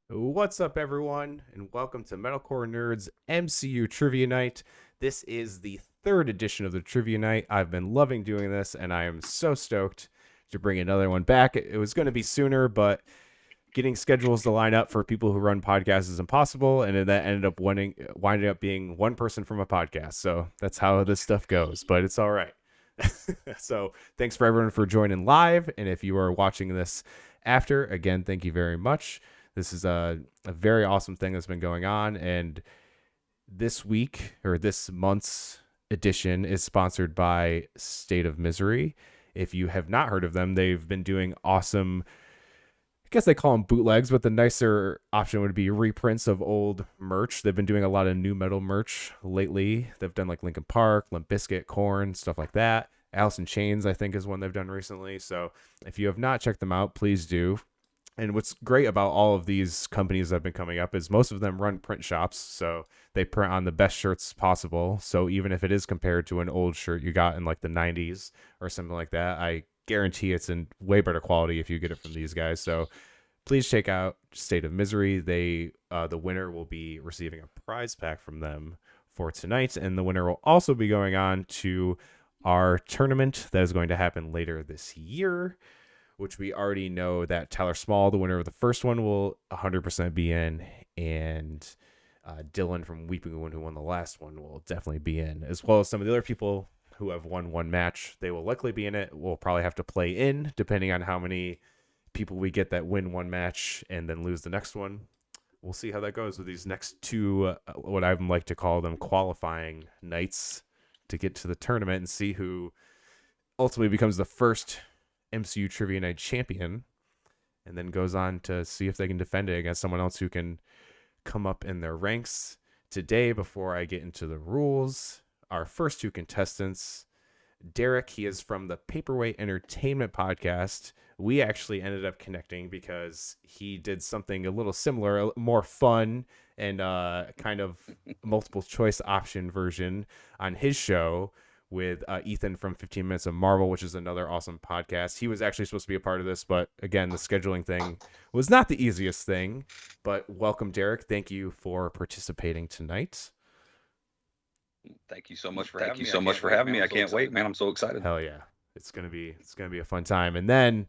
What's up, everyone, and welcome to Metalcore Nerds MCU Trivia Night. This is the third edition of the Trivia Night. I've been loving doing this, and I am so stoked to bring another one back. It was going to be sooner, but getting schedules to line up for people who run podcasts is impossible, and that ended up winding up being one person from a podcast. So that's how this stuff goes, but it's all right. So thanks for everyone for joining live, and if you are watching this after, again, thank you very much. This is a very awesome thing that's been going on, and this week, or this month's edition, is sponsored by State of Misery. If you have not heard of them, they've been doing awesome, I guess they call them bootlegs, but the nicer option would be reprints of old merch. They've been doing a lot of new metal merch lately. They've done like Linkin Park, Limp Bizkit, Korn, stuff like that. Alice in Chains, I think, is one they've done recently. So if you have not checked them out, please do. And what's great about all of these companies that have been coming up is most of them run print shops, so they print on the best shirts possible. So even if it is compared to an old shirt you got in like the 90s or something like that, I guarantee it's in way better quality if you get it from these guys. So please check out State of Misery. The winner will be receiving a prize pack from them for tonight, and the winner will also be going on to our tournament that is going to happen later this year, which we already know that Tyler Small, the winner of the first one, will 100% be in, and Dylan from Weeping Wound, who won the last one, will definitely be in, as well as some of the other people who have won one match. They will likely be in it. We'll probably have to play in, depending on how many people we get that win one match and then lose the next one. We'll see how that goes with these next two, what I like to call them, qualifying nights to get to the tournament and see who ultimately becomes the first MCU Trivia Night champion, and then goes on to see if they can defend it against someone else who can come up in their ranks. Today, before I get into the rules, our first two contestants, Derek, he is from the Paperweight Entertainment Podcast. We actually ended up connecting because he did something a little similar, more fun, and kind of multiple choice option version on his show with Ethan from 15 Minutes of Marvel, which is another awesome podcast. He was actually supposed to be a part of this, but again, the scheduling thing was not the easiest thing. But welcome, Derek. Thank you for participating tonight. Thank you so much for having me. I can't wait, man. I'm so excited. Hell yeah. It's gonna be a fun time. And then,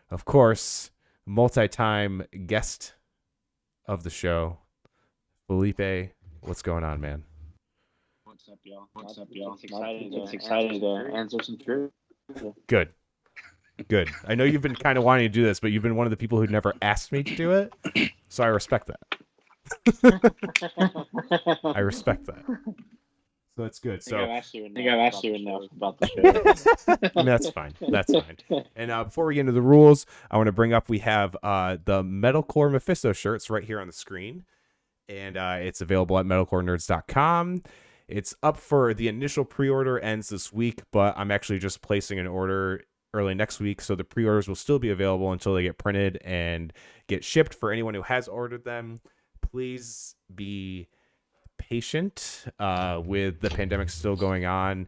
of course, multi-time guest of the show, Felipe. What's going on, man? What's up, y'all? It's excited to answer some trivia. Good. I know you've been kind of wanting to do this, but you've been one of the people who never asked me to do it, so I respect that. I respect that. So it's good. So I think I've asked you enough about the show. That's fine. And before we get into the rules, I want to bring up, we have the Metalcore Mephisto shirts right here on the screen, and it's available at metalcorenerds.com. It's up for the initial pre-order ends this week, but I'm actually just placing an order early next week, so the pre-orders will still be available until they get printed and get shipped. For anyone who has ordered them, please be patient with the pandemic still going on.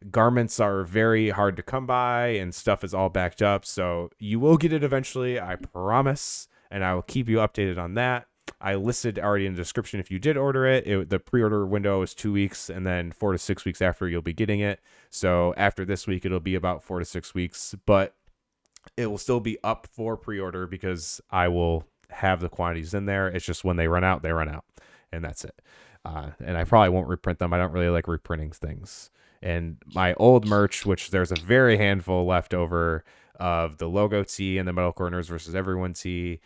Garments are very hard to come by, and stuff is all backed up, so you will get it eventually, I promise, and I will keep you updated on that. I listed already in the description if you did order it. The pre-order window is 2 weeks, and then 4 to 6 weeks after you'll be getting it. So after this week, it'll be about 4 to 6 weeks, but it will still be up for pre-order because I will have the quantities in there. It's just when they run out, and that's it. And I probably won't reprint them. I don't really like reprinting things. And my old merch, which there's a very handful left over of the logo tee and the Metalcore Nerds versus Everyone tee,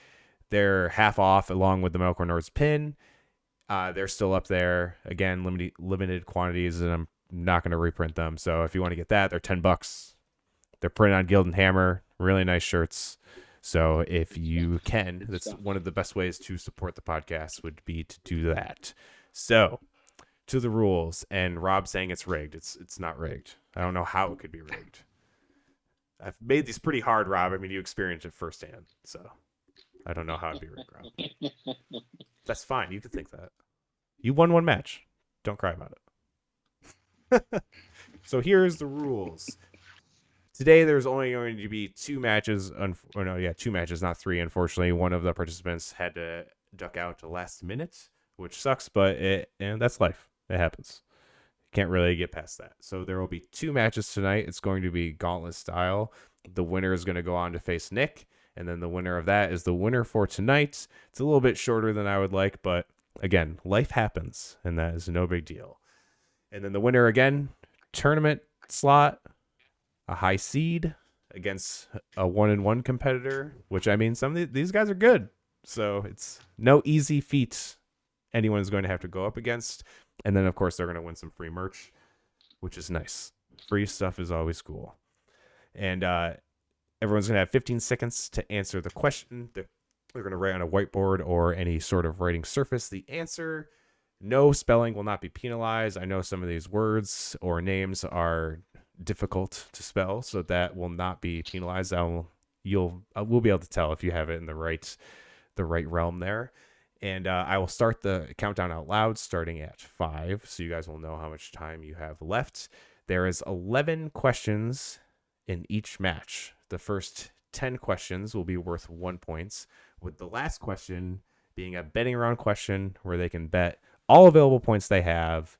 they're half off along with the Metalcore Nerds pin. They're still up there. Again, limited quantities, and I'm not going to reprint them. So if you want to get that, they're $10. They're printed on Guild and Hammer. Really nice shirts. So if you can, that's one of the best ways to support the podcast would be to do that. So to the rules, and Rob saying it's rigged. It's not rigged. I don't know how it could be rigged. I've made these pretty hard, Rob. I mean, you experienced it firsthand, so I don't know how it'd be rigged, Rob. That's fine. You can think that. You won one match. Don't cry about it. So here's the rules. Today, there's only going to be two matches. Two matches, not three, unfortunately. One of the participants had to duck out last minute, which sucks, but that's life. It happens. Can't really get past that. So there will be 2 matches tonight. It's going to be Gauntlet style. The winner is going to go on to face Nick, and then the winner of that is the winner for tonight. It's a little bit shorter than I would like, but again, life happens, and that is no big deal. And then the winner again, tournament slot, a high seed against a 1-1 competitor, which I mean, some of these guys are good. So it's no easy feat anyone is going to have to go up against. And then, of course, they're going to win some free merch, which is nice. Free stuff is always cool. And everyone's going to have 15 seconds to answer the question. They're going to write on a whiteboard or any sort of writing surface the answer. No spelling will not be penalized. I know some of these words or names are difficult to spell, so that will not be penalized. We'll be able to tell if you have it in the right realm there. And I will start the countdown out loud starting at 5, so you guys will know how much time you have left. There is 11 questions in each match. The first 10 questions will be worth 1 point, with the last question being a betting round question where they can bet all available points they have.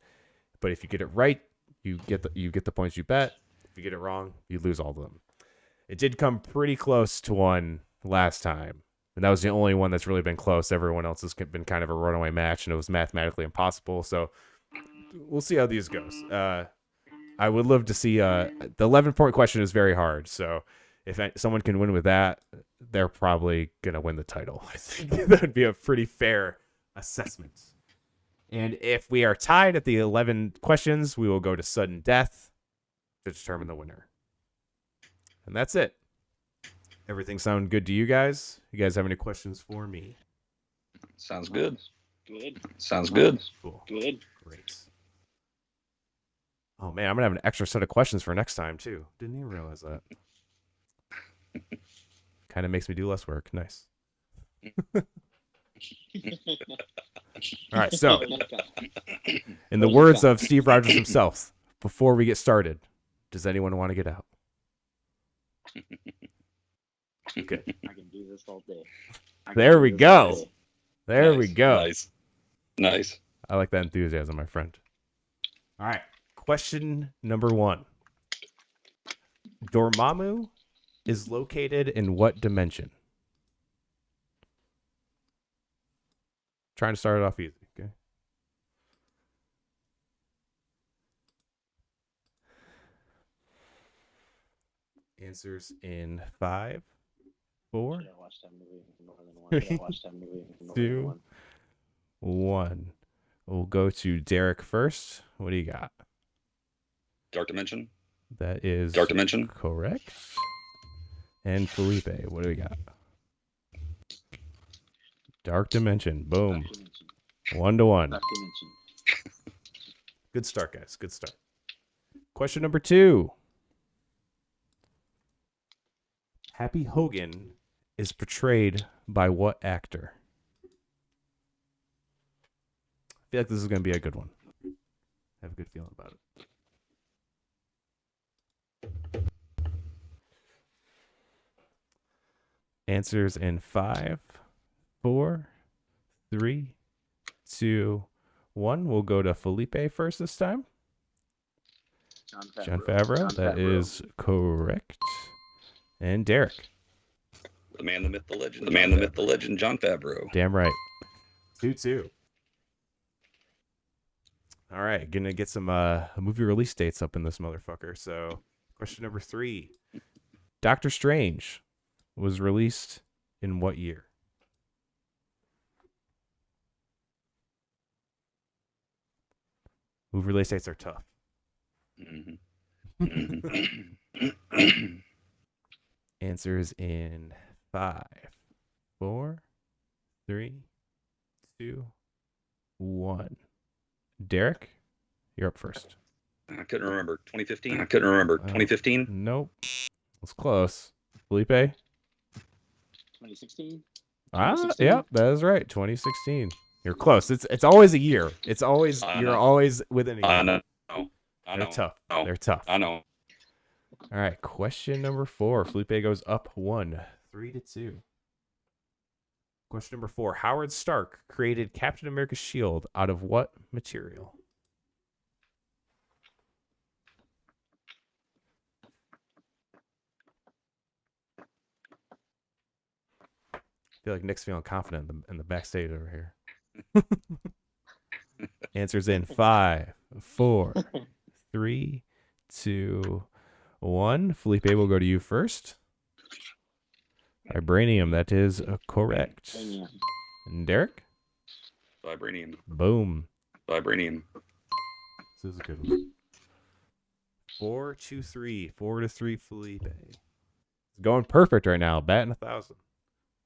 But if you get it right, you get the points you bet. If you get it wrong, you lose all of them. It did come pretty close to one last time. And that was the only one that's really been close. Everyone else has been kind of a runaway match, and it was mathematically impossible. So we'll see how these goes. I would love to see the 11-point question is very hard. So if someone can win with that, they're probably going to win the title. I think that would be a pretty fair assessment. And if we are tied at the 11 questions, we will go to sudden death to determine the winner. And that's it. Everything sound good to you guys? You guys have any questions for me? Sounds good. Good. Sounds good. Cool. Good. Great. Oh, man, I'm going to have an extra set of questions for next time, too. Didn't even realize that. Kind of makes me do less work. Nice. All right, so in the words of Steve Rogers himself, before we get started, does anyone want to get out? Okay. I can do this all day. There we go. There we go. Nice. I like that enthusiasm, my friend. All right. Question number 1. Dormammu is located in what dimension? Trying to start it off easy, okay? Answers in 5, 4, 3, 2, 1. We'll go to Derek first. What do you got? Dark Dimension. That is Dark Dimension. Correct. And Felipe, what do we got? Dark Dimension. Boom. 1-1. Good start, guys. Good start. Question number 2. Happy Hogan is portrayed by what actor? I feel like this is going to be a good one. I have a good feeling about it. Answers in 5, 4, 3, 2, 1. We'll go to Felipe first this time. Jon Favreau. That is correct. And Derek. The man, the myth, the legend. The man, the myth, the legend, Jon Favreau. Damn right. 2-2. All right, gonna get some movie release dates up in this motherfucker. So, question number 3. Doctor Strange was released in what year? Movie release dates are tough. Answers in 5, 4, 3, 2, 1. Derek, you're up first. I couldn't remember. 2015? I couldn't remember. 2015? Nope. It's close. Felipe? 2016? Yeah, that is right. 2016. You're close. It's always a year. It's always you're always within a year. I know. They're tough. They're tough. I know. All right, question number 4. Felipe goes up 1, 3-2. Question number 4. Howard Stark created Captain America's shield out of what material? I feel like Nick's feeling confident in the backstage over here. Answers in 5, 4, 3, 2, 1. Felipe, will go to you first. Vibranium, that is correct. And Derek? Vibranium. Boom. Vibranium. This is a good one. 4-2-3. 4-3, Felipe. It's going perfect right now. Batting 1,000.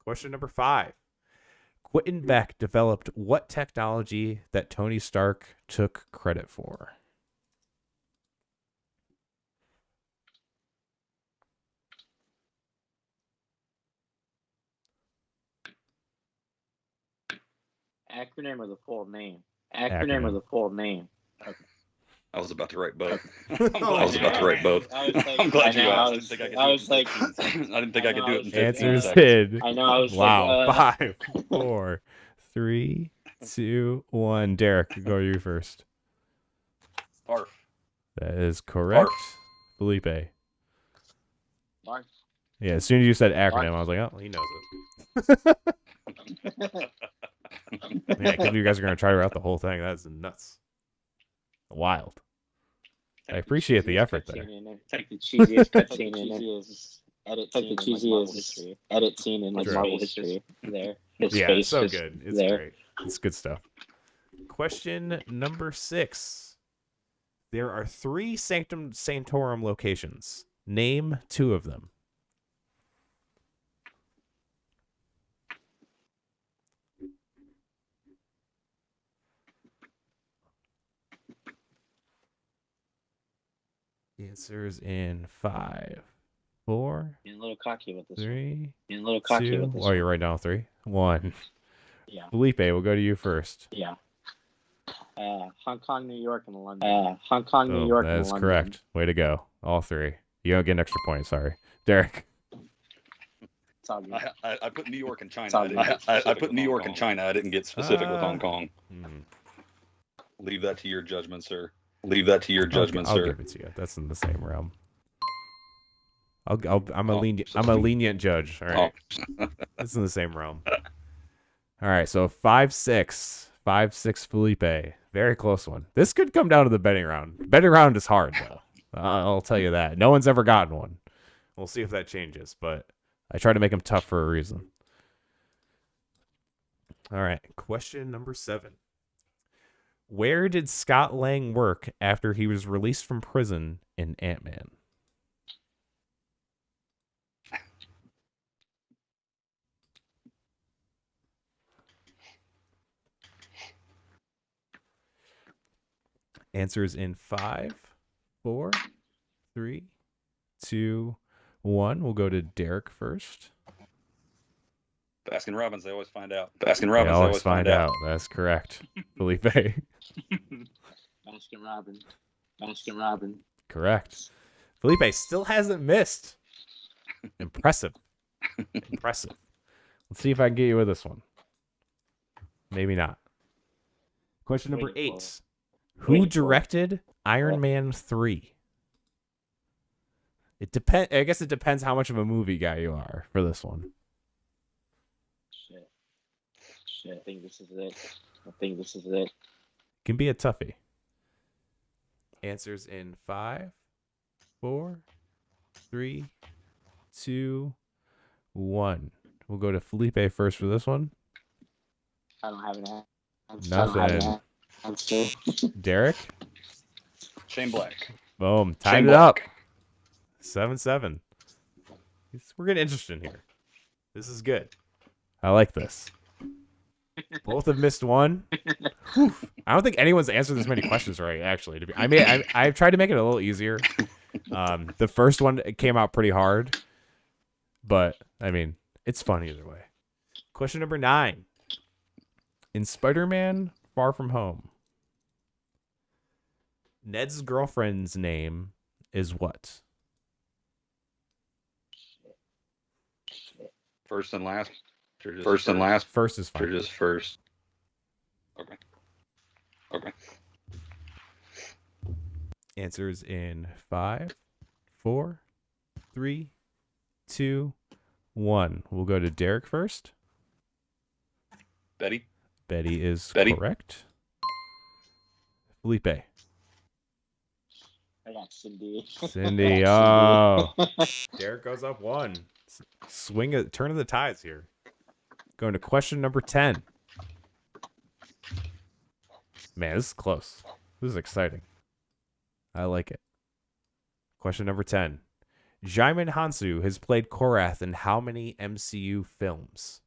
Question number 5. Quentin Beck developed what technology that Tony Stark took credit for? Acronym or the full name? Acronym. Or the full name? Okay. I was about to write both. Oh, I was about to write both. I'm glad you asked. I didn't think I could do it in 15 Answers seconds. in. I know. I was Wow. like, 5, 4, 3, 2, 1. Derek, go you first. Arf. That is correct. Felipe. Mark. Yeah, as soon as you said acronym, I was like, oh, he knows it. Yeah, because you guys are going to try to route the whole thing. That's nuts. Wild. I appreciate the effort there. Take the cheesiest cutscene in it. Take the cheesiest edit scene in like Marvel history. There. His Yeah, face it's so just good. It's there. great. It's good stuff. Question number 6. There are 3 Sanctum Sanctorum locations. Name 2 of them. Answers in 5, 4, Being a little cocky with this 3, one. Being a little cocky 2. with this Oh, you're right down 3. 1. Yeah. Felipe, we'll go to you first. Yeah. Hong Kong, New York, and London. Hong Kong, New Oh, York, that and is London. correct. Way to go. All 3. You don't get an extra point. Sorry. Derek. It's all good. I put New York and China. It's all good. I put New York and China. I didn't get specific with Hong Kong. Hmm. Leave that to your judgment, sir. Leave that to your judgment, I'll sir. give it to you. That's in the same realm. I'm a lenient judge. All right. It's in the same realm. All right. So 5-6. 5-6 Felipe. Very close one. This could come down to the betting round. Betting round is hard, though. I'll tell you that. No one's ever gotten one. We'll see if that changes, but I try to make them tough for a reason. All right. Question number 7. Where did Scott Lang work after he was released from prison in Ant-Man? Answers in 5, 4, 3, 2, 1. We'll go to Derek first. Baskin Robbins, they always find out. They always find out. That's correct. Felipe. Baskin Robbins. Correct. Felipe still hasn't missed. Impressive. Impressive. Let's see if I can get you with this one. Maybe not. Question number 8. Who directed Iron Man 3? I guess it depends how much of a movie guy you are for this one. Shit. I think this is it. Can be a toughie. Answers in 5, 4, 3, 2, 1. We'll go to Felipe first for this one. I don't have an Nothing. Derek? Shane Black. Boom. Tied it up. 7-7. We're getting interesting here. This is good. I like this. Both have missed one. Whew. I don't think anyone's answered this many questions right, actually. I've tried to make it a little easier. The first one came out pretty hard. But, it's fun either way. Question number 9. In Spider-Man Far From Home, Ned's girlfriend's name is what? First and last. First and last. First is fine. Or just first. Okay. Answers in 5, 4, 3, 2, 1. We'll go to Derek first. Betty is Betty. Correct. Felipe. I got Cindy. Cindy. Oh. Derek goes up 1. Turn of the tides here. Going to question number 10. Man, this is close. This is exciting. I like it. Question number 10. Djimon Hounsou has played Korath in how many MCU films?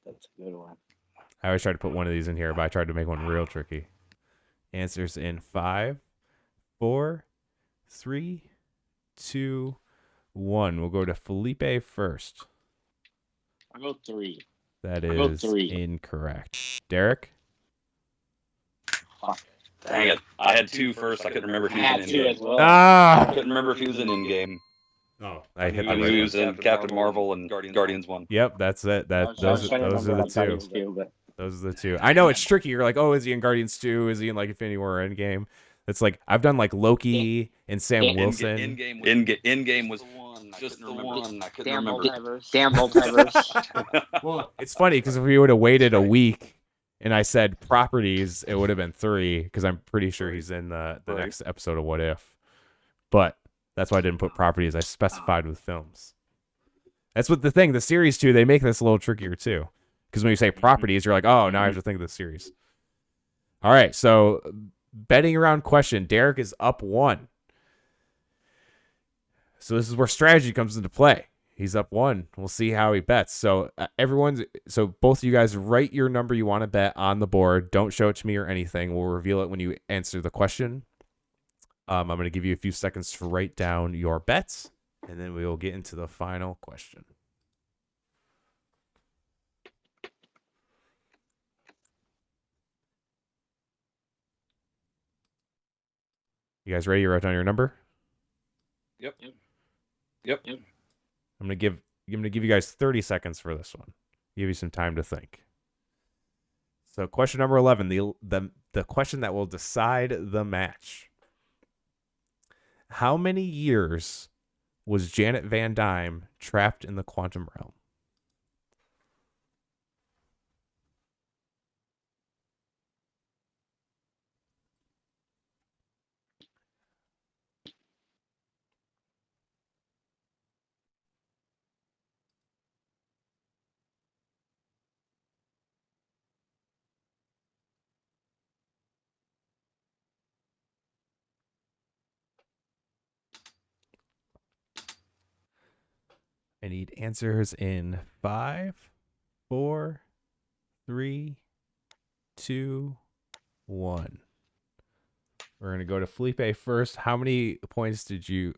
That's a good one. I always try to put one of these in here, but I tried to make one real tricky. Answers in 5, 4, 3, 2, 1. We'll go to Felipe first. I'll go 3. That is incorrect. Derek? Fuck. Dang it. I had 2 first. I couldn't remember if he was in Two as Endgame. well. Ah! I couldn't remember if he was in Endgame. Oh, I hit I the knew he right. was in Captain Marvel and Guardians 1. Yep, that's it. Those are the 2. But Those are the 2. I know it's tricky. You're like, oh, is he in Guardians 2? Is he in like Infinity War or Endgame? It's like I've done like Loki and Sam Wilson. Endgame was just the one. I couldn't remember. Damn multiverse. Well, it's funny because if we would have waited a week and I said properties, it would have been 3 because I'm pretty sure he's in the next episode of What If. But that's why I didn't put properties. I specified with films. That's what the series too, they make this a little trickier too. Because when you say properties, you're like, oh, now I have to think of the series. All right, so betting around question. Derek is up 1. So this is where strategy comes into play. He's up 1. We'll see how he bets. So both of you guys write your number you want to bet on the board. Don't show it to me or anything. We'll reveal it when you answer the question. I'm going to give you a few seconds to write down your bets, and then we will get into the final question. You guys ready to write down your number? Yep. I'm gonna give you guys 30 seconds for this one. Give you some time to think. So question number 11, the question that will decide the match. How many years was Janet Van Dyne trapped in the quantum realm? I need answers in 5, 4, 3, 2, 1. We're gonna go to Felipe first. How many points did you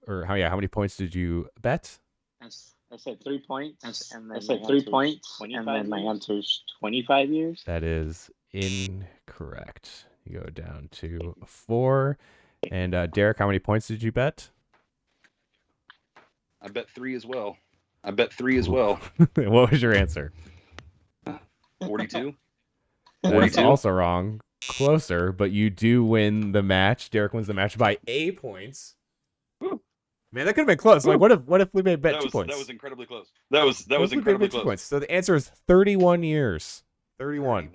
bet? I said 3 points. And then I said 3 points. And then my answer's 25 years. That is incorrect. You go down to 4. And Derek, how many points did you bet? I bet 3 as well. What was your answer? 42. That's also wrong. Closer, but you do win the match. Derek wins the match by 8 points. Woo. Man, that could have been close. Like, what if Felipe bet 2 points? That was incredibly close. That was incredibly close. 2 points. So the answer is 31 years. 31.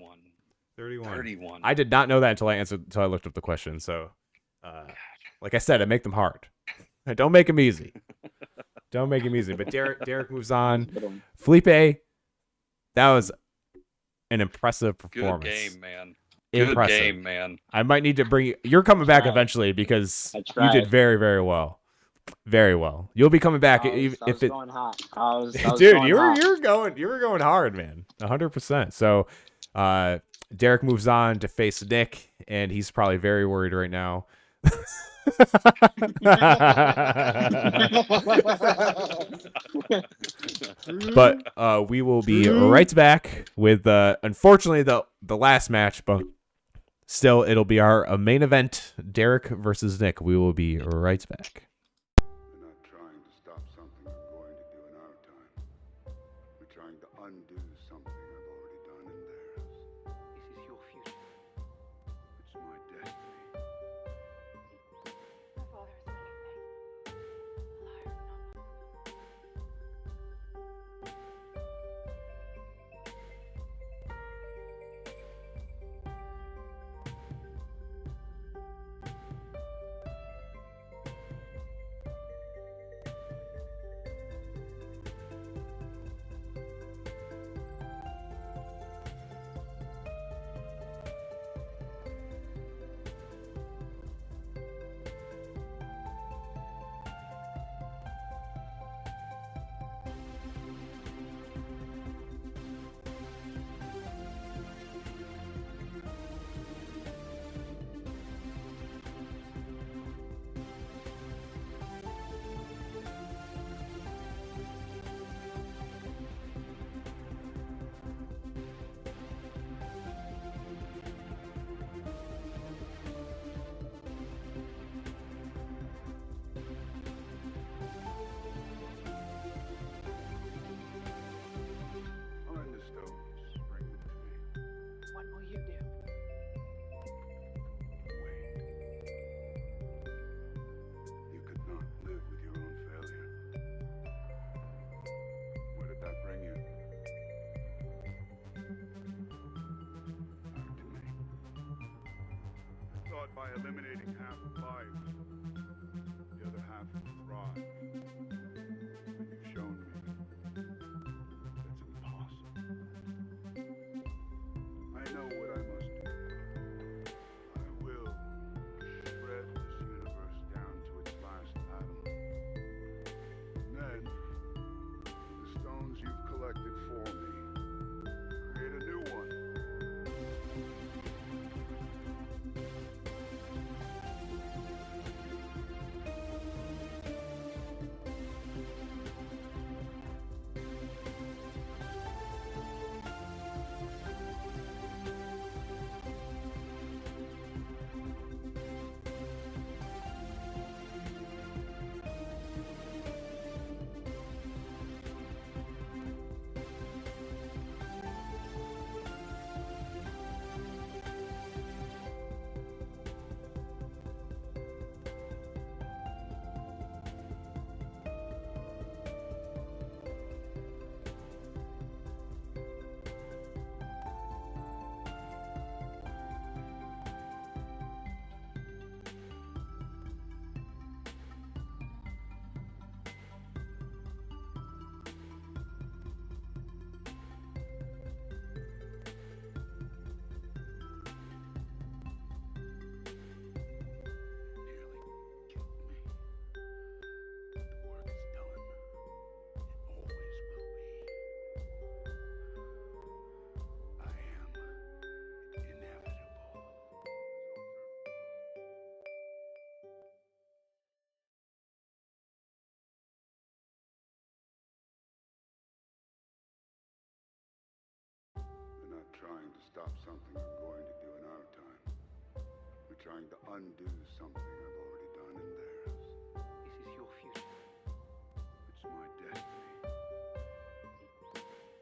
I did not know that until I looked up the question. So, like I said, I make them hard. I don't make them easy. But Derek moves on. Felipe, that was an impressive performance. Good game, man. Impressive. Good game, man. I might need to bring you. You're coming back eventually because you did very, very well. Very well. You'll be coming back if it. Going hot. Dude, you were going hard, man. 100%. So, Derek moves on to face Nick, and he's probably very worried right now. But we will be right back with unfortunately the last match, but Still, it'll be our main event, Derek versus Nick. We will be right back. We're not trying to stop something I'm going to do in our time. We're trying to undo something I've already done in theirs. This is your future. It's my destiny. My father is many things. A liar, not one. Find the stones, bring them to me. What will you do? Wait. You could not live with your own failure. Where did that bring you? Back to me. I thought by eliminating half of life, the other half would thrive. But you've shown me that's impossible. I know what I must do. I will shred this universe down to its last atom. And then, the stones you've collected for me, create a new one. Trying to stop something I'm going to do in our time. We're trying to undo something I've already done in theirs. This is your future. It's my destiny.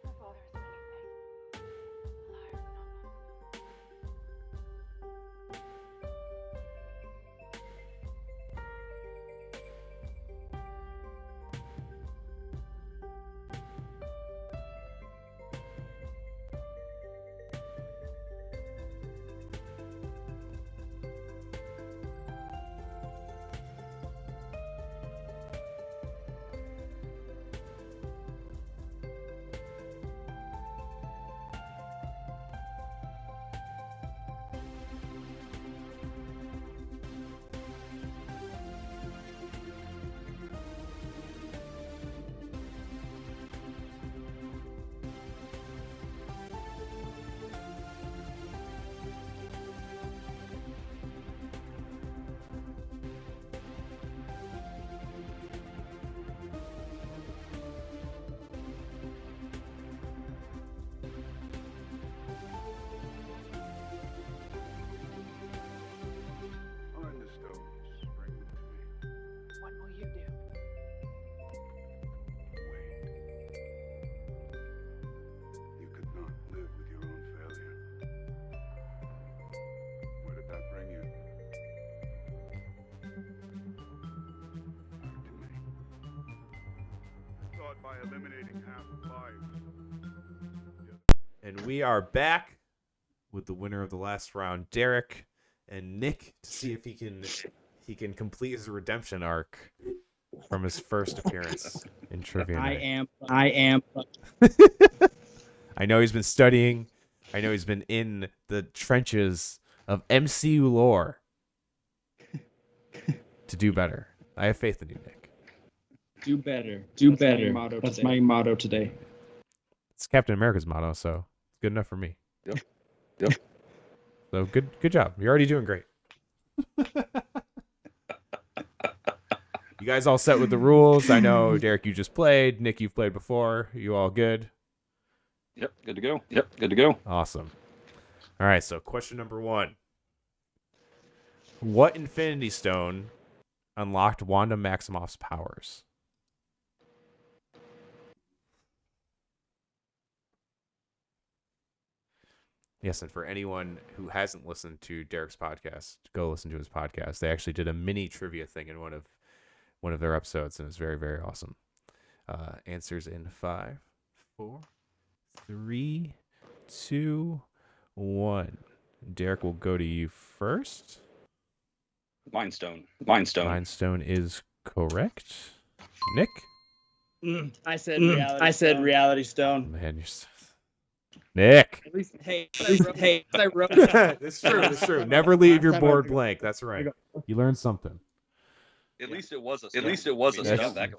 My father is many things. A liar, not one. out by eliminating half lives. And we are back with the winner of the last round, Derek, and Nick, to see if he can complete his redemption arc from his first appearance in Trivia Night. I am. I know he's been studying. I know he's been in the trenches of MCU lore to do better. I have faith in you, Nick. Do better. Do better. That's my motto today. It's Captain America's motto, so it's good enough for me. Yep. So good job. You're already doing great. You guys all set with the rules? I know, Derek, you just played. Nick, you've played before. You all good? Yep, good to go. Awesome. All right, so question number 1. What Infinity Stone unlocked Wanda Maximoff's powers? Yes, and for anyone who hasn't listened to Derek's podcast, go listen to his podcast. They actually did a mini trivia thing in one of their episodes, and it's very, very awesome. Answers in 5, 4, 3, 2, 1. Derek will go to you first. Mind Stone. Mind Stone is correct. Nick? I said reality stone. Man, you're Nick. At least, hey, I wrote It's true. Never leave your board blank. That's right. You learned something. At least it was a stone.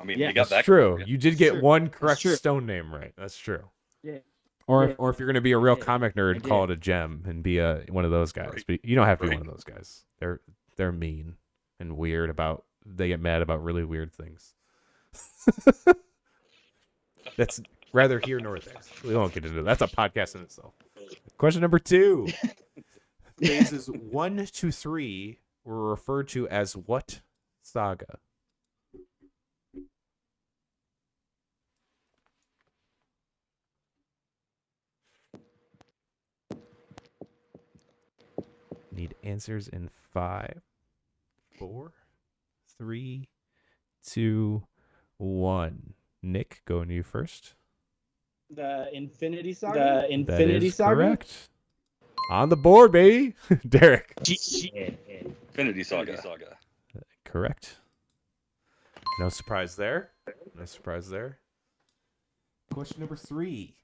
You got That's that. true. You did get true. one correct true. stone name right. That's true. Yeah. Or Yeah. if you're gonna be a real Yeah. comic nerd, I call did. it a gem and be one of those guys. Right. But you don't have to be Right. one of those guys. They're mean and weird about. They get mad about really weird things. That's rather here nor there. We won't get into that. That's a podcast in itself. Question number 2. Phases 1 to 3 were referred to as what saga? Need answers in 5, 4, 3, 2, 1. Nick, going to you first. the Infinity Saga. That is correct. On the board, baby. Derek. Infinity Saga. Correct. No surprise there. Question number 3.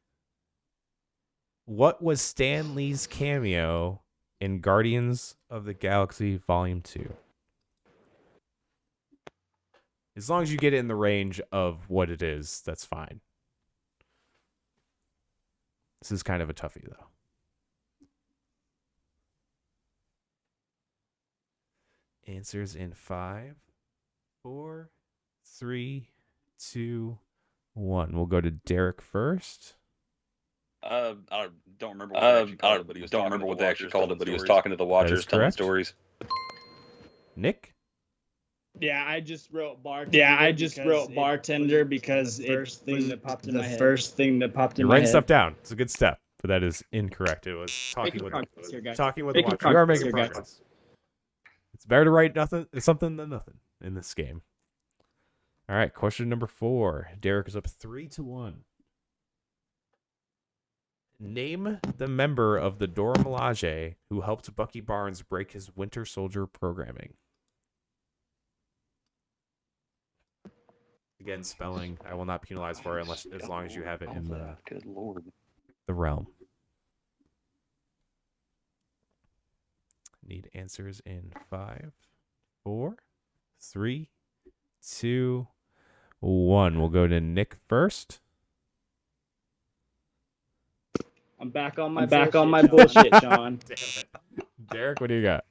What was Stan Lee's cameo in Guardians of the Galaxy Volume 2? As long as you get it in the range of what it is, that's fine. This is kind of a toughie, though. Answers in 5, 4, 3, 2, 1. We'll go to Derek first. I don't remember what they actually called it, but he was talking to the Watchers, telling correct. stories. Nick? Yeah, I just wrote bartender because it was the first thing that popped in You're my writing head. stuff down. It's a good step, but that is incorrect. It was talking with the Making Watchers. You are progress making here, guys. progress. It's better to write something than nothing in this game. All right, question number 4. Derek is up 3-1. Name the member of the Dormammu who helped Bucky Barnes break his Winter Soldier programming. Again, spelling. I will not penalize for it as long as you have it in Good lord. the realm. Need answers in 5, 4, 3, 2, 1. We'll go to Nick first. I'm back on my bullshit, Sean. Damn it. Derek, what do you got?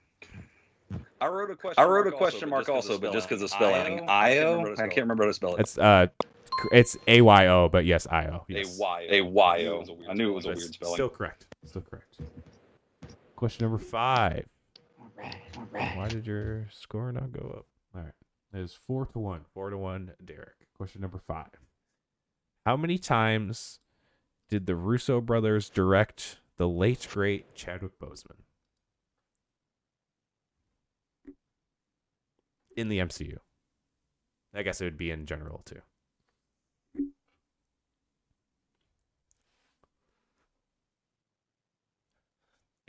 I wrote a question mark also, but just because of spelling. I can't remember how to spell it. It's AYO, but yes, IO. Yes. A-Y-O. I knew it was a weird spelling. Still correct. Question number 5. All right. Why did your score not go up? All right. It is 4-1. 4-1, Derek. Question number 5. How many times did the Russo brothers direct the late, great Chadwick Boseman in the MCU? I guess it would be in general, too.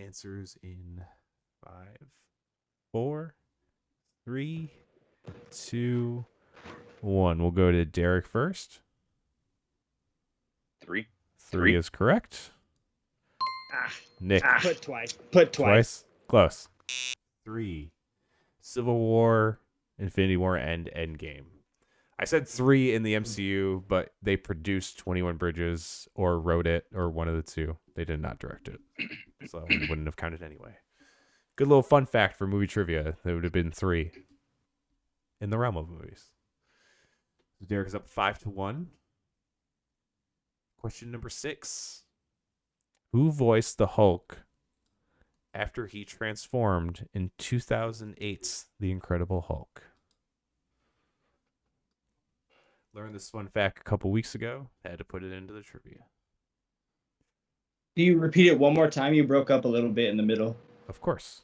answers in 5, 4, 3, 2, 1. We'll go to Derek first. 3. 3 is correct. Nick. Put twice. Close. 3. Civil War, Infinity War, and Endgame. I said 3 in the MCU, but they produced 21 Bridges or wrote it or one of the two. They did not direct it. So it wouldn't have counted anyway. Good little fun fact for movie trivia. There would have been 3 in the realm of movies. So Derek is up 5-1. Question number 6. Who voiced the Hulk after he transformed in 2008's The Incredible Hulk? Learned this fun fact a couple weeks ago. Had to put it into the trivia. Do you repeat it one more time? You broke up a little bit in the middle. Of course.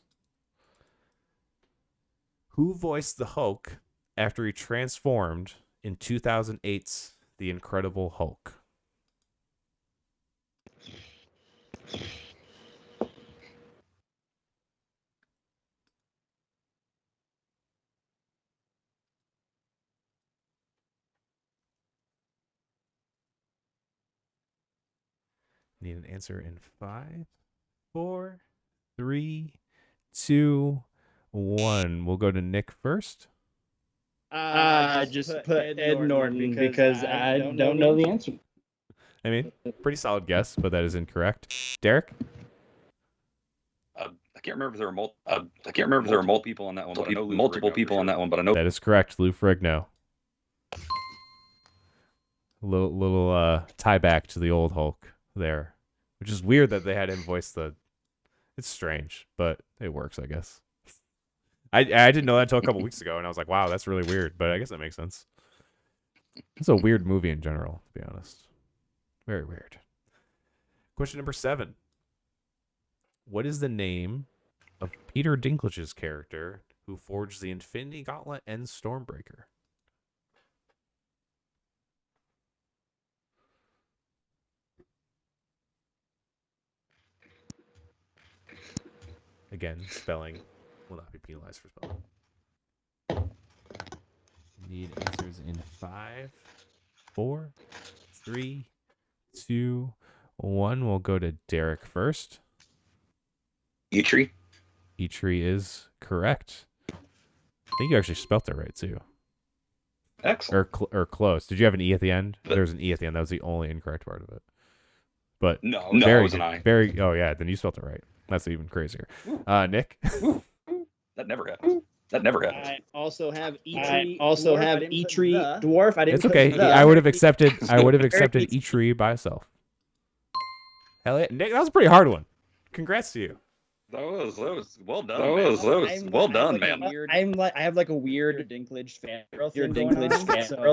Who voiced the Hulk after he transformed in 2008's The Incredible Hulk? Need an answer in 5, 4, 3, 2, 1. We'll go to Nick first. Just put Ed Norton because I don't know the answer. I mean, pretty solid guess, but that is incorrect. Derek? I can't remember if there were multiple people on that one. But I know multiple people on that one, but I know That is correct. Lou Ferrigno. Little tie back to the old Hulk there, which is weird that they had him voice the. It's strange, but it works, I guess. I didn't know that until a couple weeks ago, and I was like, wow, that's really weird, but I guess that makes sense. It's a weird movie in general, to be honest. Very weird. Question number 7. What is the name of Peter Dinklage's character who forged the Infinity Gauntlet and Stormbreaker? Again, spelling will not be penalized for spelling. Need answers in 5, 4, 3, 2, 1. We'll go to Derek first. Eitri. Eitri is correct. I think you actually spelt it right too. Excellent. Or close. Did you have an E at the end? There's an E at the end. That was the only incorrect part of it. But No, very it was an good. I. Oh yeah, then you spelled it right. That's even crazier. Nick. That never happens. I also have Eitri. Dwarf. I didn't. It's put okay. the- I would have accepted Eitri by itself. Hell yeah, Nick, that was a pretty hard one. Congrats to you. That was well done. That was well done, man. I have like a weird Dinklage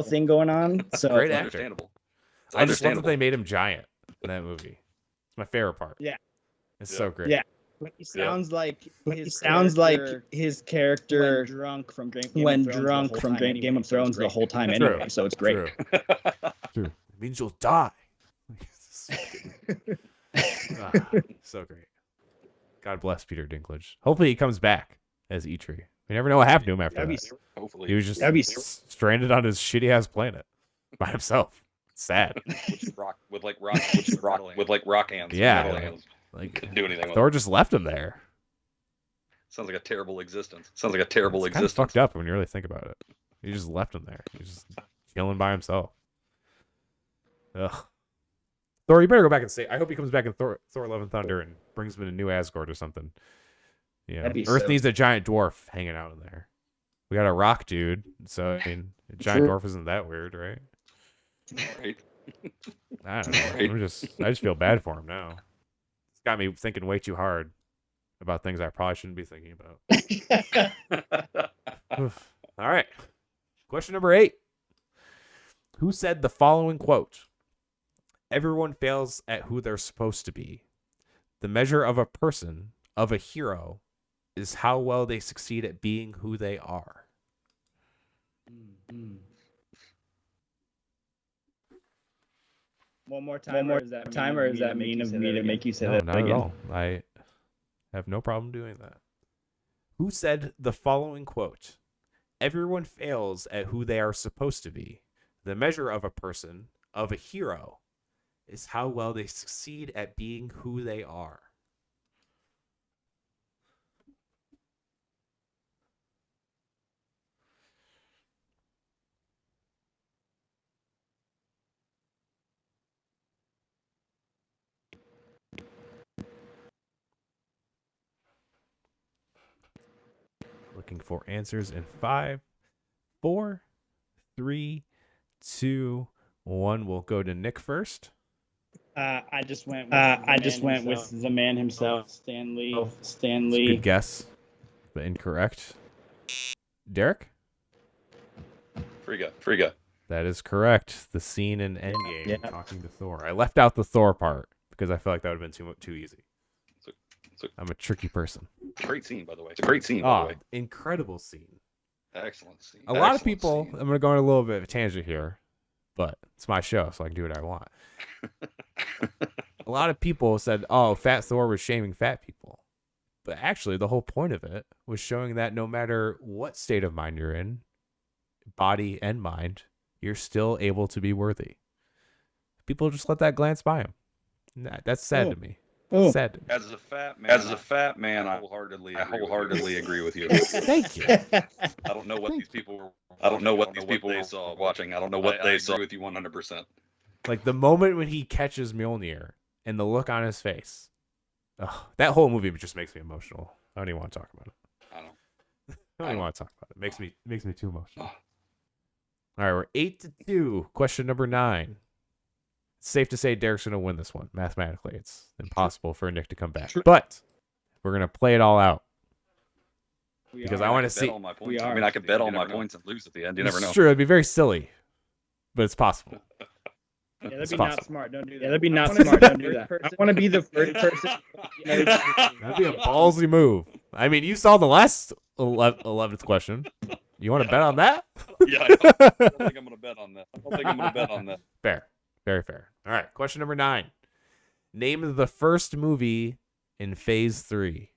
thing going on. So Great It's actor. understandable. It's I just love that understandable. they made him giant in that movie. It's my favorite part. Yeah. It's Yeah. so great. Yeah. He sounds like his character when drunk from Game of Thrones the whole time True. anyway. So it's great. True. It means you'll die. So great. God bless Peter Dinklage. Hopefully he comes back as Eitri. We never know what happened to him after that. Hopefully. He was just that'd be stranded on his shitty ass planet by himself. Sad. with rock hands. Yeah. Metal hands. Like Couldn't do anything with Thor it. just left him there. Sounds like a terrible existence. It's kind of fucked up when you really think about it. He just left him there. He's just chilling by himself. Ugh. Thor, you better go back and say. I hope he comes back in Thor: Love and Thunder and brings him to New Asgard or something. Yeah, That'd be Earth so- needs a giant dwarf hanging out in there. We got a rock dude, so I mean, a giant dwarf isn't that weird, right? Right. I don't know. Right. I just feel bad for him now. It's got me thinking way too hard about things I probably shouldn't be thinking about. Oof. All right. Question number 8. Who said the following quote? Everyone fails at who they're supposed to be. The measure of a person, of a hero, is how well they succeed at being who they are. One more time, or is that mean of me to make you say No, that not at again? all. I have no problem doing that. Who said the following quote? Everyone fails at who they are supposed to be. The measure of a person, of a hero, is how well they succeed at being who they are. Looking for answers in 5, 4, 3, 2, 1. We'll go to Nick first. I just went with the man himself, Stan Lee. Stan Lee. Good guess, but incorrect. Derek? Free guy. That is correct. The scene in Endgame Yeah. talking to Thor. I left out the Thor part because I feel like that would have been too easy. I'm a tricky person. Great scene, by the way. It's a great scene, by the way. Incredible scene. Excellent scene. A lot of people, I'm going to go on a little bit of a tangent here, but it's my show, so I can do what I want. A lot of people said, oh, Fat Thor was shaming fat people. But actually, the whole point of it was showing that no matter what state of mind you're in, body and mind, you're still able to be worthy. People just let that glance by them. That's sad to me. Sad to me. As a fat man, I wholeheartedly agree with you. Thank you. I don't know what these people saw watching. I don't know what they saw with you 100%. Like the moment when he catches Mjolnir and the look on his face. Oh, that whole movie just makes me emotional. I don't even want to talk about it. I don't even want to talk about it. Makes me too emotional. All right, we're 8-2. Question number 9. It's safe to say Derek's gonna win this one. Mathematically, it's impossible for Nick to come back. But we're gonna play it all out. Because I want to see. I mean, I could bet all my points and lose at the end. You never know. It's true. It'd be very silly, but it's possible. Yeah, that'd It's be possible. not smart. Don't do that. Yeah, that'd be not smart. Don't do that. I want to be the first person. That'd be a ballsy move. I mean, you saw the last 11th question. You want to bet on that? Yeah, I don't think I'm gonna bet on that. Fair. Very fair. All right. Question number 9. Name the first movie in Phase 3.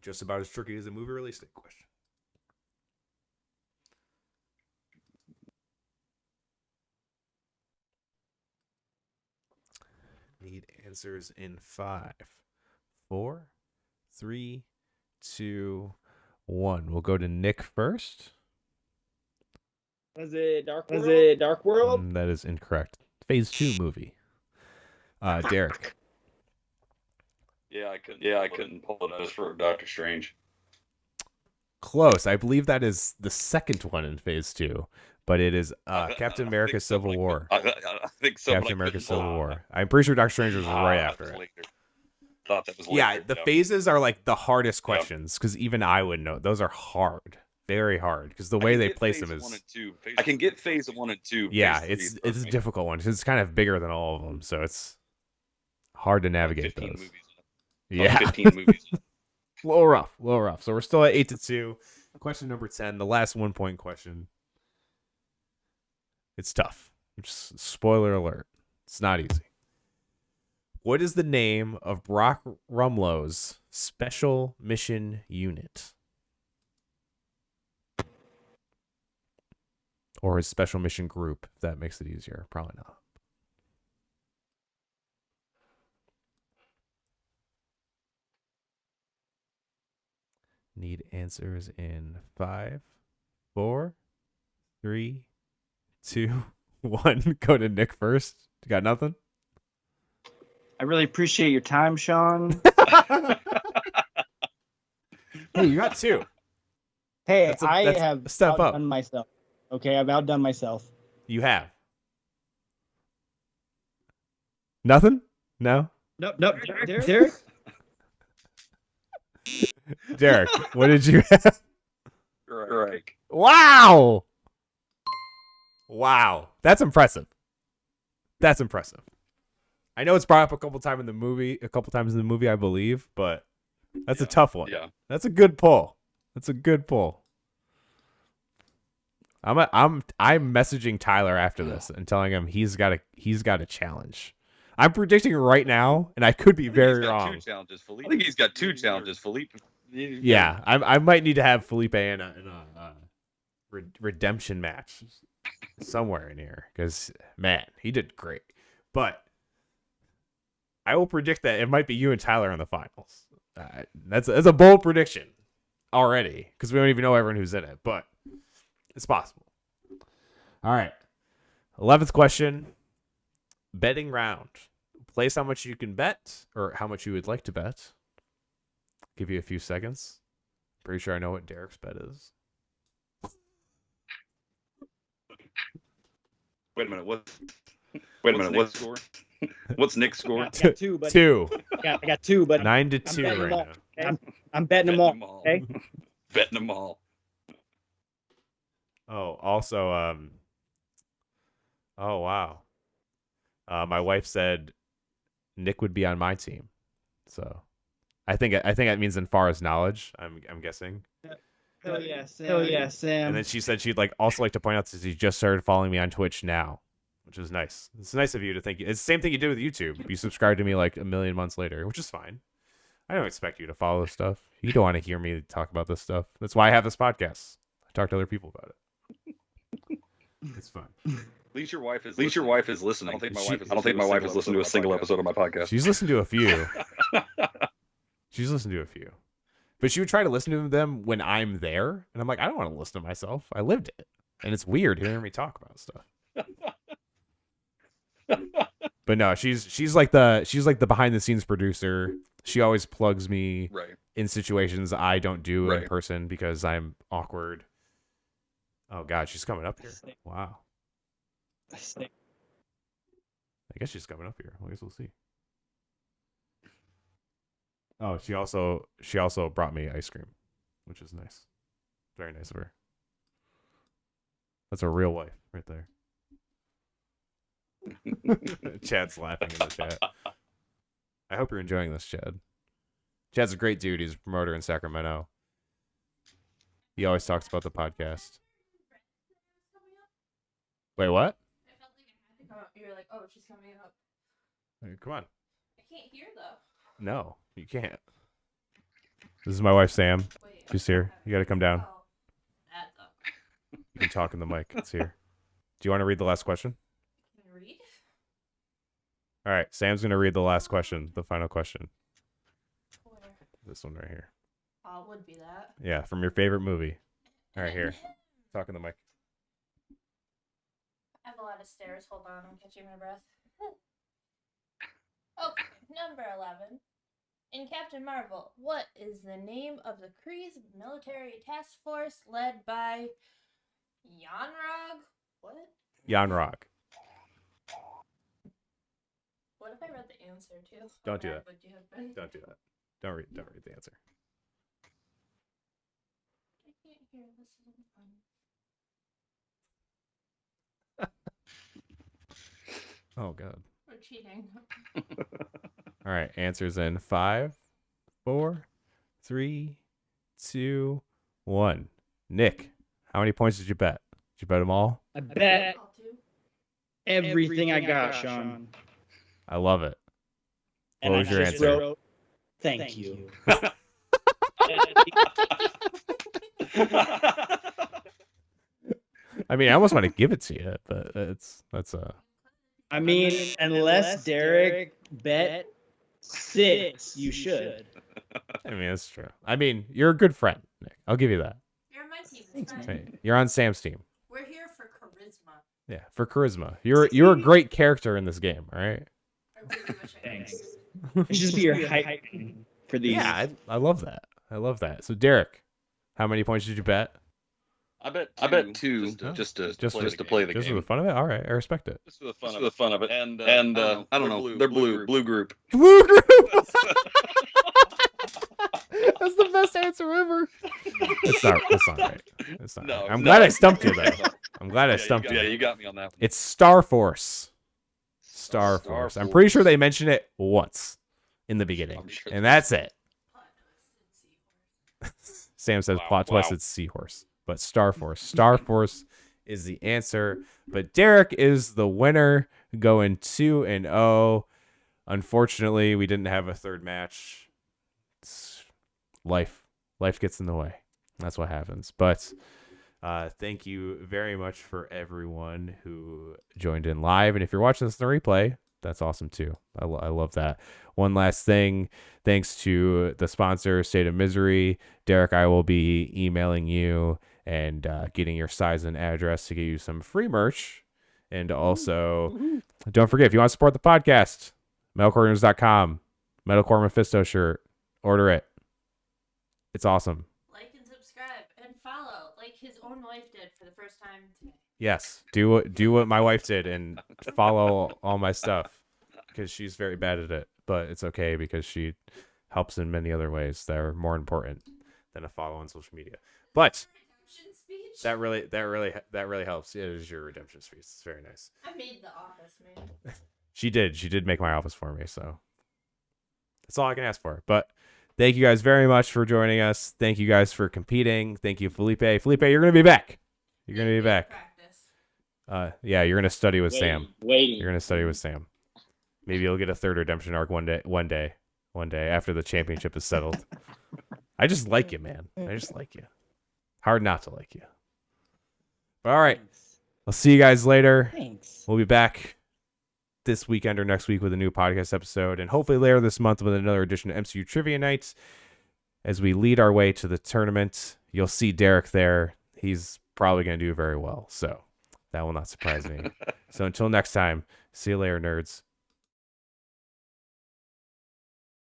Just about as tricky as a movie release date question. Need answers in 5, 4, 3, 2, 1. We'll go to Nick first. Was it Dark World? That is incorrect. Phase 2 movie. Derek. Yeah, I couldn't pull it out for Doctor Strange. Close. I believe that is the second one in Phase 2, but it is Captain America Civil War. I think so. Captain America Civil War. I'm pretty sure Doctor Strange was right after it. Thought that was later. Yeah, the phases are like the hardest questions because even I would know. Those are hard. Very hard because the way they place them is. I can get phase 1 and 2. Yeah, it's a difficult one. It's kind of bigger than all of them, so it's hard to navigate those. Movies. Yeah, 15 movies. a little rough. So we're still at 8-2. Question number 10, the last 1 point question. It's tough. Just spoiler alert. It's not easy. What is the name of Brock Rumlow's special mission unit? Or his special mission group, if that makes it easier. Probably not. Need answers in 5, 4, 3, 2, 1. Go to Nick first. You got nothing? I really appreciate your time, Sean. Hey, you got 2. Hey, That's I have a step up. outdone myself. Okay, I've outdone myself. You have. Nothing? No? Nope. Derek? Derek, what did you have? Right. Wow! That's impressive. I know it's brought up a couple times in the movie, I believe, but that's a tough one. Yeah. That's a good pull. I'm messaging Tyler after this and telling him he's got a challenge. I'm predicting right now, and I could be very wrong. Two challenges, Felipe. I think he's got two challenges, Felipe. Yeah, I might need to have Felipe in a redemption match somewhere in here because man, he did great. But I will predict that it might be you and Tyler in the finals. That's a bold prediction already because we don't even know everyone who's in it, but it's possible. All right, 11th question. Betting round. Place how much you can bet or how much you would like to bet. Give you a few seconds. Pretty sure I know what Derek's bet is. Wait a minute. What's Nick's score? What's Nick's score? I got two, but 2. I got two, but 9-2 betting right them all. now. Okay? I'm betting them all. Okay. Betting them all. Oh, also, oh wow. My wife said Nick would be on my team, so I think that means in far as knowledge. I'm guessing. Hell yeah, Sam. Hell yeah, Sam. And then she said she'd also like to point out that she just started following me on Twitch now, which is nice. It's nice of you to think. It's the same thing you did with YouTube. You subscribed to me like a million months later, which is fine. I don't expect you to follow stuff. You don't want to hear me talk about this stuff. That's why I have this podcast. I talk to other people about it. It's fun. At least your wife is listening. I don't think my wife has listened to a single episode of my podcast. She's listened to a few. She's listened to a few. But she would try to listen to them when I'm there, and I'm like, I don't want to listen to myself. I lived it. And it's weird hearing me talk about stuff. But no, she's like the behind the scenes producer. She always plugs me in situations I don't do in person because I'm awkward. Oh god, she's coming up here. Wow. I guess she's coming up here. I guess we'll see. Oh, she also brought me ice cream, which is nice. Very nice of her. That's a real wife right there. Chad's laughing in the chat. I hope you're enjoying this, Chad. Chad's a great dude. He's a promoter in Sacramento. He always talks about the podcast. Wait, what? I felt like I had to come up. You're like, oh, she's coming up. Hey, come on. I can't hear though. No, you can't. This is my wife, Sam. Wait, She's here. You got to come down. Oh, that's up. You can talk in the mic. It's here. Do you want to read the last question? Can you read? All right. Sam's going to read the last question, the final question. Where? This one right here. Oh, it would be that. Yeah, from your favorite movie. All right, here. Talk in the mic. I have a lot of stairs. Hold on, I'm catching my breath. Okay, number 11. In Captain Marvel, what is the name of the Kree's military task force led by Yonrog? What? Yonrog. What if I read the answer too? Don't do How that. bad would you have been? Don't do that. Don't read the answer. I can't hear. This isn't fun. Oh, God. We're cheating. All right. Answers in 5, 4, 3, 2, 1. Nick, how many points did you bet? Did you bet them all? I bet All two? everything I got, Sean. I love it. And What was your just answer? wrote, Thank you. I mean, I almost want to give it to you, but that's I mean, unless Derek bet 6, you should. I mean, that's true. I mean, you're a good friend, Nick. I'll give you that. You're on my team. Thanks, It's man. fine. Hey, you're on Sam's team. We're here for charisma. Yeah, for charisma. You're a great character in this game, all right? I really wish I Thanks. could. It should just be your hype for these. Yeah, I love that. I love that. So, Derek, how many points did you bet? I bet two just to play the Just for game. the fun of it? All right, I respect it. Just for the fun of it. And I don't know. They're blue group. Blue group. That's the best answer ever. It's not right. It's not. No, right. I'm no. glad I stumped you though. I'm glad I stumped Yeah, you. you got me on that one. It's Star Force. Star Star Force. I'm Force. pretty sure they mention it once in the beginning, I'm sure and that's it. Plot twist and seahorse. Sam says Wow, plot twist. wow. It's Seahorse, but Star Force. Star Force is the answer. But Derek is the winner, going 2-0. Unfortunately, we didn't have a third match. It's life gets in the way. That's what happens. But thank you very much for everyone who joined in live. And if you're watching this in the replay, that's awesome too. I love that. One last thing, thanks to the sponsor, State of Misery. Derek, I will be emailing you and getting your size and address to get you some free merch. And also, don't forget, if you want to support the podcast, metalcorenerds.com, Metalcore Mephisto shirt, order it. It's awesome. Like and subscribe and follow, like his own wife did for the first time today. Yes, do what my wife did and follow all my stuff, because she's very bad at it, but it's okay because she helps in many other ways that are more important than a follow on social media. But Redemption speech. that really helps. It is your redemption speech. It's very nice. I made the office, man. She did make my office for me, so that's all I can ask for. But thank you guys very much for joining us. Thank you guys for competing. Thank you, Felipe. Felipe, you're gonna be back. You're gonna be back. Practice. Yeah, you're gonna study with Sam. Waiting. You're gonna study with Sam. Maybe you'll get a third redemption arc one day after the championship is settled. I just like you, man. I just like you. Hard not to like you. But all right, I'll see you guys later. Thanks. We'll be back this weekend or next week with a new podcast episode, and hopefully later this month with another edition of MCU Trivia Night. As we lead our way to the tournament, you'll see Derek there. He's probably going to do very well, so that will not surprise me. So until next time, see you later, nerds.